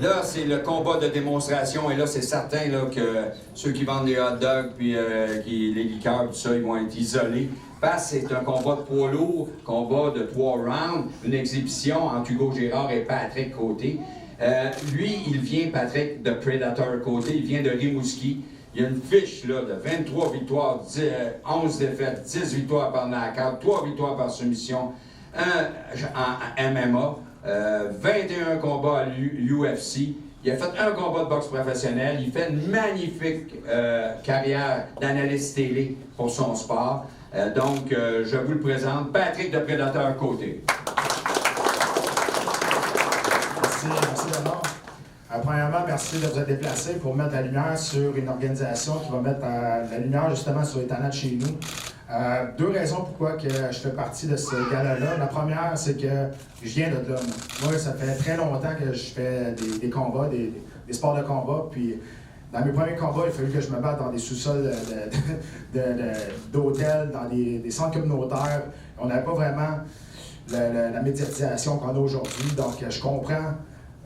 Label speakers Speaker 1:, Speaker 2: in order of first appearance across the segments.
Speaker 1: Là, c'est le combat de démonstration. Et là, c'est certain là, que ceux qui vendent des hot dogs puis les liqueurs, tout ça, ils vont être isolés. Parce que c'est un combat de poids lourd, combat de 3 rounds, une exhibition entre Hugo Girard et Patrick Côté. Lui, il vient, Patrick, de Predator Côté, il vient de Rimouski. Il y a une fiche là, de 23 victoires, 11 défaites, 10 victoires par knockout, 3 victoires par soumission, 1 en MMA, 21 combats à l'UFC. Il a fait un combat de boxe professionnel. Il fait une magnifique carrière d'analyste télé pour son sport. Donc, je vous le présente, Patrick de Predator Côté.
Speaker 2: Merci Bernard. Premièrement, merci de vous être déplacé pour mettre la lumière sur une organisation qui va mettre la lumière justement sur les talents de chez nous. 2 raisons pourquoi que je fais partie de ce gala-là. La première, c'est que je viens de là. Moi, ça fait très longtemps que je fais des combats, des sports de combat. Puis, dans mes premiers combats, il a fallu que je me batte dans des sous-sols d'hôtels, dans des centres communautaires. On n'avait pas vraiment la médiatisation qu'on a aujourd'hui. Donc, je comprends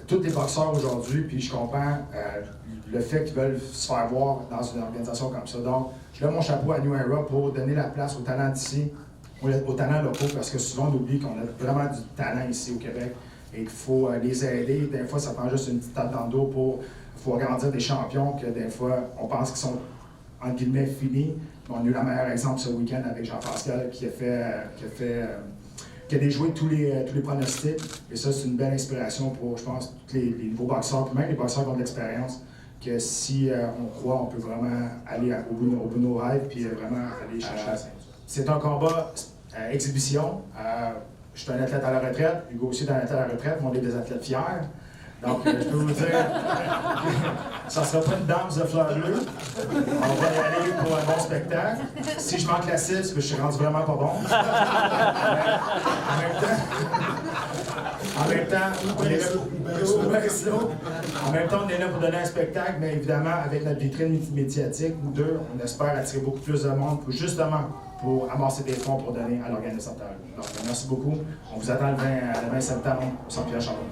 Speaker 2: tous les boxeurs aujourd'hui, puis je comprends le fait qu'ils veulent se faire voir dans une organisation comme ça. Donc, je lève mon chapeau à New Era pour donner la place aux talents d'ici, aux talents locaux, parce que souvent on oublie qu'on a vraiment du talent ici au Québec et qu'il faut les aider. Des fois, ça prend juste une petite tape dans le dos pour agrandir des champions que des fois, on pense qu'ils sont, entre guillemets, finis. On a eu le meilleur exemple ce week-end avec Jean-Pascal qui a déjoué tous les pronostics. Et ça, c'est une belle inspiration pour, je pense, tous les nouveaux boxeurs, puis même les boxeurs qui ont de l'expérience, que si on croit, on peut vraiment aller au bout de nos rêves, puis vraiment aller chercher la ceinture. C'est un combat exhibition. Je suis un athlète à la retraite, Hugo aussi est un athlète à la retraite, mais on est des athlètes fiers. Donc, je peux vous dire, ça ne sera pas une danse de fleurs bleues. On va y aller pour un bon spectacle. Si je manque la cible, c'est parce que je suis rendu vraiment pas bon. En même temps, on est là pour donner un spectacle, mais évidemment, avec notre vitrine médiatique, nous deux, on espère attirer beaucoup plus de monde pour justement pour amasser des fonds pour donner à l'organisme central. Donc, merci beaucoup. On vous attend le 20 septembre au Centre Pierre-Charbonneau.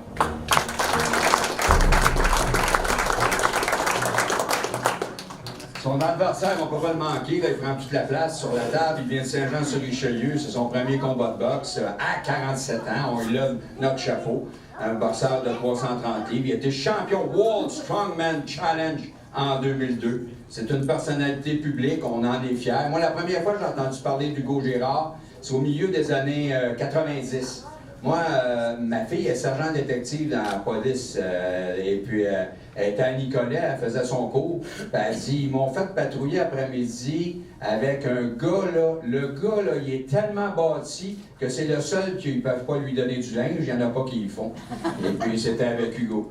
Speaker 1: Son adversaire, on ne peut pas le manquer. Là, il prend toute la place sur la table. Il vient de Saint-Jean-sur-Richelieu. C'est son premier combat de boxe à 47 ans. On lui lève notre chapeau. Un boxeur de 330 livres. Il a été champion World Strongman Challenge en 2002. C'est une personnalité publique. On en est fiers. Moi, la première fois que j'ai entendu parler d'Hugo Girard, c'est au milieu des années 90. Moi, ma fille est sergent détective dans la police, et puis elle était à Nicolet, elle faisait son cours. Puis elle dit, ils m'ont fait patrouiller après-midi avec un gars, là. Le gars, là, il est tellement bâti que c'est le seul qu'ils ne peuvent pas lui donner du linge, il n'y en a pas qui le font. Et puis c'était avec Hugo.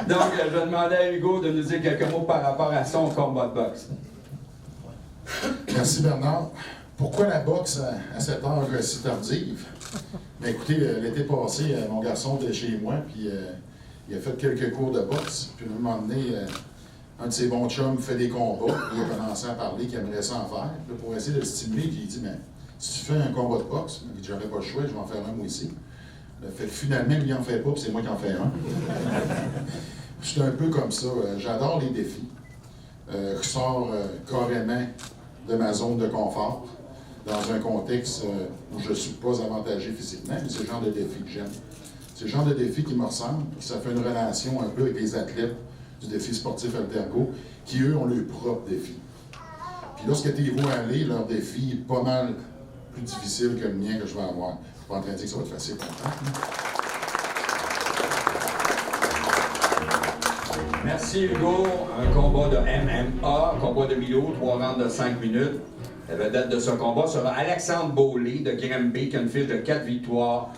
Speaker 1: Donc, je demandais à Hugo de nous dire quelques mots par rapport à son combat de boxe.
Speaker 3: Merci Bernard. Pourquoi la boxe à cette heure si tardive? Bien, écoutez, l'été passé, mon garçon était chez moi, puis il a fait quelques cours de boxe. Puis à un moment donné, un de ses bons chums fait des combats. Il a commencé à parler qu'il aimerait ça en faire. Puis pour essayer de le stimuler, puis il dit, mais si tu fais un combat de boxe, il dit, j'aurais pas le choix, je vais en faire un moi aussi. Fait que finalement, lui, il en fait pas, puis c'est moi qui en fais un. Je suis un peu comme ça. J'adore les défis. Je sors carrément de ma zone de confort, dans un contexte où je ne suis pas avantagé physiquement, mais c'est le genre de défi que j'aime. C'est le genre de défi qui me ressemble, puis ça fait une relation un peu avec les athlètes du défi sportif Altergo, qui eux ont leur propre défi. Puis lorsque tu les vois aller, leur défi est pas mal plus difficile que le mien que je vais avoir. Je ne suis pas en train de dire que ça va être facile.
Speaker 1: Merci Hugo. Un combat de MMA, combat de Milo, 3 rounds de 5 minutes. La vedette de ce combat sera Alexandre Beaulieu de Grimby, qui a une fiche de 4 victoires,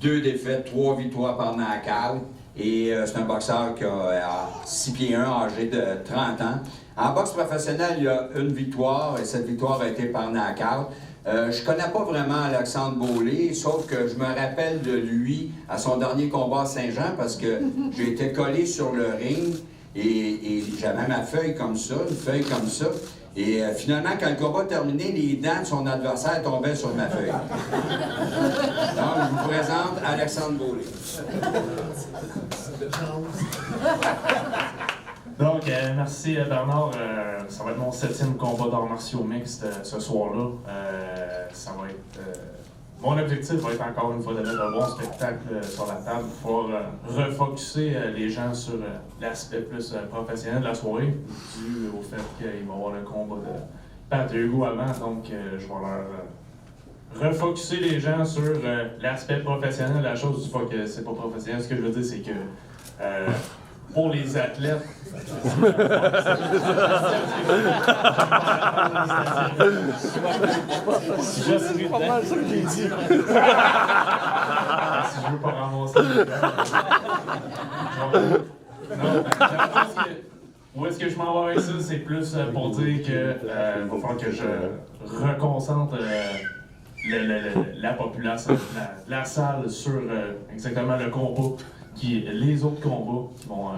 Speaker 1: 2 défaites, 3 victoires par knockout. Et c'est un boxeur qui a 6 pieds 1, âgé de 30 ans. En boxe professionnelle, il y a une victoire, et cette victoire a été par knockout. Je connais pas vraiment Alexandre Beaulieu, sauf que je me rappelle de lui à son dernier combat à Saint-Jean, parce que j'ai été collé sur le ring, et j'avais ma feuille comme ça, une feuille comme ça. Et finalement, quand le combat terminé, les dents de son adversaire tombaient sur ma feuille. Donc, je vous présente Alexandre Beaulieu.
Speaker 4: Donc, merci Bernard. Ça va être mon 7e combat d'arts martiaux mixtes ce soir-là. Ça va être... mon objectif va être encore une fois de mettre un bon spectacle sur la table pour refocuser les gens sur l'aspect plus professionnel de la soirée, dû au fait qu'il va y avoir le combat de Pat et Hugo avant. Donc, je vais leur refocuser les gens sur l'aspect professionnel de la chose. Du fois que c'est pas professionnel, ce que je veux dire, c'est que pour les athlètes, c'est pas mal ça que j'ai dit. Si je veux pas ramasser non, où est-ce que je m'en vais avec ça? C'est plus pour dire que il va falloir que je reconcentre la population, la salle sur exactement le combat, les autres combats qui vont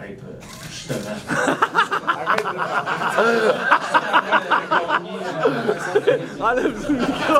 Speaker 4: être justement.
Speaker 5: Enlève le micro!